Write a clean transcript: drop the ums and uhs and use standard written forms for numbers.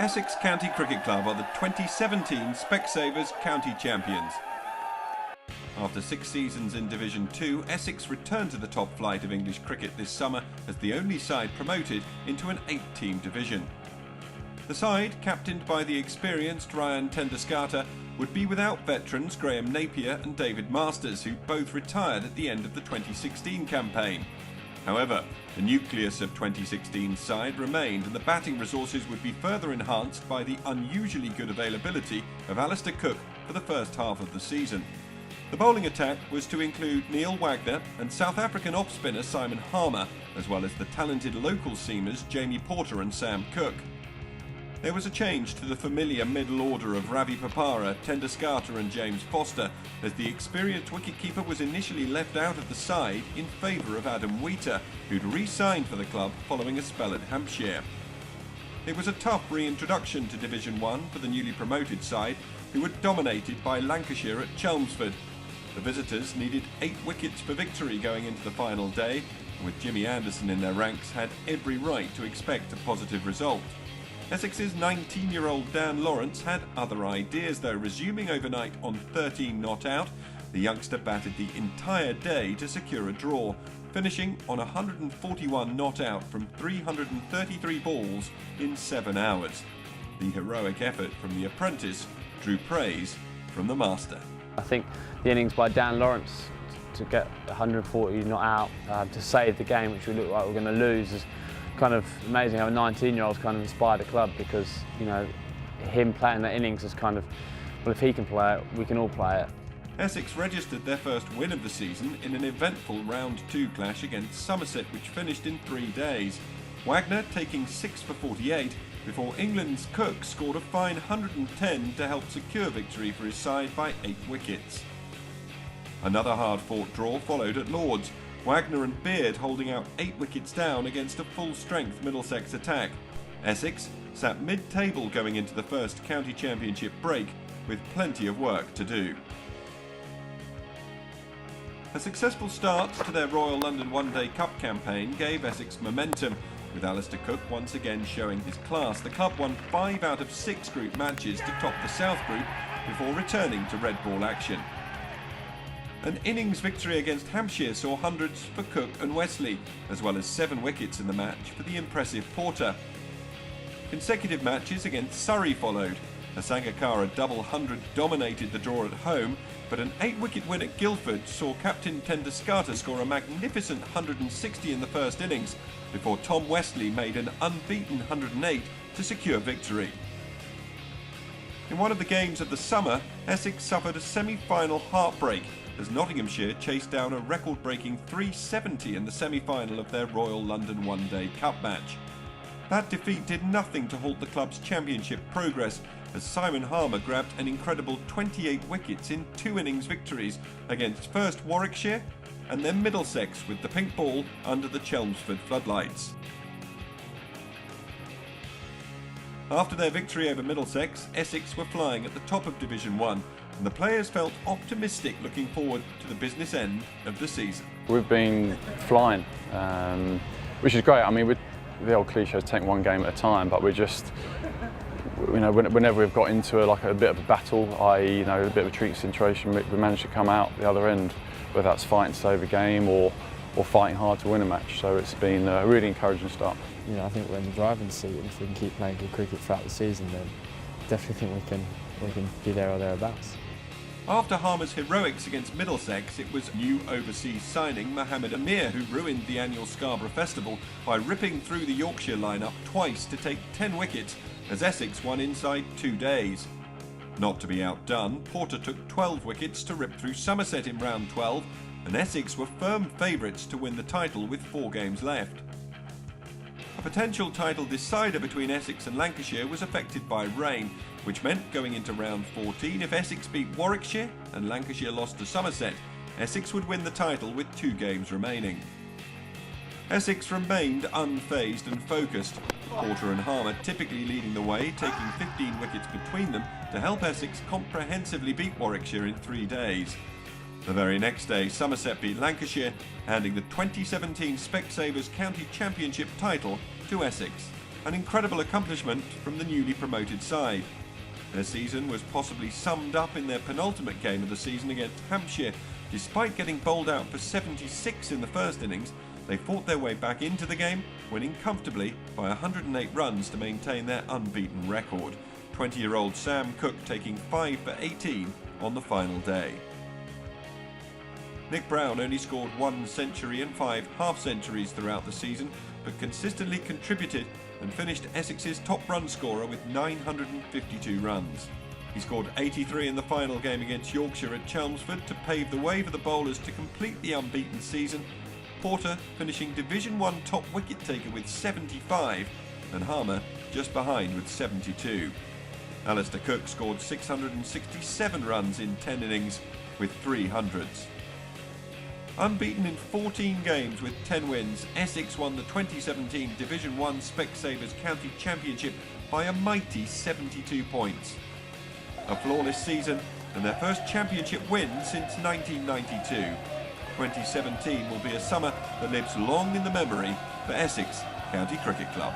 Essex County Cricket Club are the 2017 Specsavers County Champions. After 6 seasons in Division 2, Essex returned to the top flight of English cricket this summer as the only side promoted into an 8-team division. The side, captained by the experienced Ryan Tendusgarter, would be without veterans Graham Napier and David Masters, who both retired at the end of the 2016 campaign. However, the nucleus of 2016's side remained, and the batting resources would be further enhanced by the unusually good availability of Alistair Cook for the first half of the season. The bowling attack was to include Neil Wagner and South African off-spinner Simon Harmer, as well as the talented local seamers Jamie Porter and Sam Cook. There was a change to the familiar middle order of Ravi Papara, Tendusgarter and James Foster, as the experienced wicketkeeper was initially left out of the side in favour of Adam Wheater, who'd re-signed for the club following a spell at Hampshire. It was a tough reintroduction to Division 1 for the newly promoted side, who were dominated by Lancashire at Chelmsford. The visitors needed 8 wickets for victory going into the final day, and with Jimmy Anderson in their ranks had every right to expect a positive result. Essex's 19-year-old Dan Lawrence had other ideas though. Resuming overnight on 13 not out, the youngster batted the entire day to secure a draw, finishing on 141 not out from 333 balls in 7 hours. The heroic effort from the apprentice drew praise from the master. I think the innings by Dan Lawrence to get 140 not out to save the game, which we looked like we were going to lose, is kind of amazing how a 19-year-old's kind of inspired the club, because, you know, him playing that innings is kind of, well, if he can play it, we can all play it. Essex registered their first win of the season in an eventful round 2 clash against Somerset, which finished in 3 days. Wagner taking 6 for 48 before England's Cook scored a fine 110 to help secure victory for his side by 8 wickets. Another hard-fought draw followed at Lord's, Wagner and Beard holding out 8 wickets down against a full-strength Middlesex attack. Essex sat mid-table going into the first county championship break, with plenty of work to do. A successful start to their Royal London One Day Cup campaign gave Essex momentum, with Alistair Cook once again showing his class. The club won 5 out of 6 group matches to top the South Group before returning to red ball action. An innings victory against Hampshire saw hundreds for Cook and Wesley, as well as 7 wickets in the match for the impressive Porter. Consecutive matches against Surrey followed. A Sangakkara double 100 dominated the draw at home, but an 8-wicket win at Guildford saw captain Tendusgarter score a magnificent 160 in the first innings, before Tom Westley made an unbeaten 108 to secure victory. In one of the games of the summer, Essex suffered a semi-final heartbreak as Nottinghamshire chased down a record-breaking 370 in the semi-final of their Royal London One Day Cup match. That defeat did nothing to halt the club's championship progress, as Simon Harmer grabbed an incredible 28 wickets in 2 innings victories against first Warwickshire and then Middlesex, with the pink ball under the Chelmsford floodlights. After their victory over Middlesex, Essex were flying at the top of Division 1, and the players felt optimistic looking forward to the business end of the season. We've been flying, which is great. I mean, the old cliche is take one game at a time, but we're just, you know, whenever we've got into a bit of a battle, i.e., you know, a bit of a treat situation, we managed to come out the other end, whether that's fighting to save a game or fighting hard to win a match. So it's been a really encouraging start. You know, I think we're in the driving seat, and if we can keep playing good cricket throughout the season, then definitely think we can be there or thereabouts. After Harmer's heroics against Middlesex, it was new overseas signing Mohammed Amir who ruined the annual Scarborough Festival by ripping through the Yorkshire lineup twice to take 10 wickets as Essex won inside 2 days. Not to be outdone, Porter took 12 wickets to rip through Somerset in round 12, and Essex were firm favourites to win the title with 4 games left. A potential title decider between Essex and Lancashire was affected by rain, which meant going into round 14, if Essex beat Warwickshire and Lancashire lost to Somerset, Essex would win the title with 2 games remaining. Essex remained unfazed and focused, Porter and Harmer typically leading the way, taking 15 wickets between them to help Essex comprehensively beat Warwickshire in 3 days. The very next day, Somerset beat Lancashire, handing the 2017 Specsavers County Championship title to Essex. an incredible accomplishment from the newly promoted side. Their season was possibly summed up in their penultimate game of the season against Hampshire. Despite getting bowled out for 76 in the first innings, they fought their way back into the game, winning comfortably by 108 runs to maintain their unbeaten record. 20-year-old Sam Cook taking 5 for 18 on the final day. Nick Brown only scored 1 century and 5 half-centuries throughout the season, but consistently contributed and finished Essex's top run scorer with 952 runs. He scored 83 in the final game against Yorkshire at Chelmsford to pave the way for the bowlers to complete the unbeaten season. Porter finishing Division 1 top wicket taker with 75 and Harmer just behind with 72. Alistair Cook scored 667 runs in 10 innings with 300s. Unbeaten in 14 games with 10 wins, Essex won the 2017 Division 1 Specsavers County Championship by a mighty 72 points. A flawless season and their first championship win since 1992. 2017 will be a summer that lives long in the memory for Essex County Cricket Club.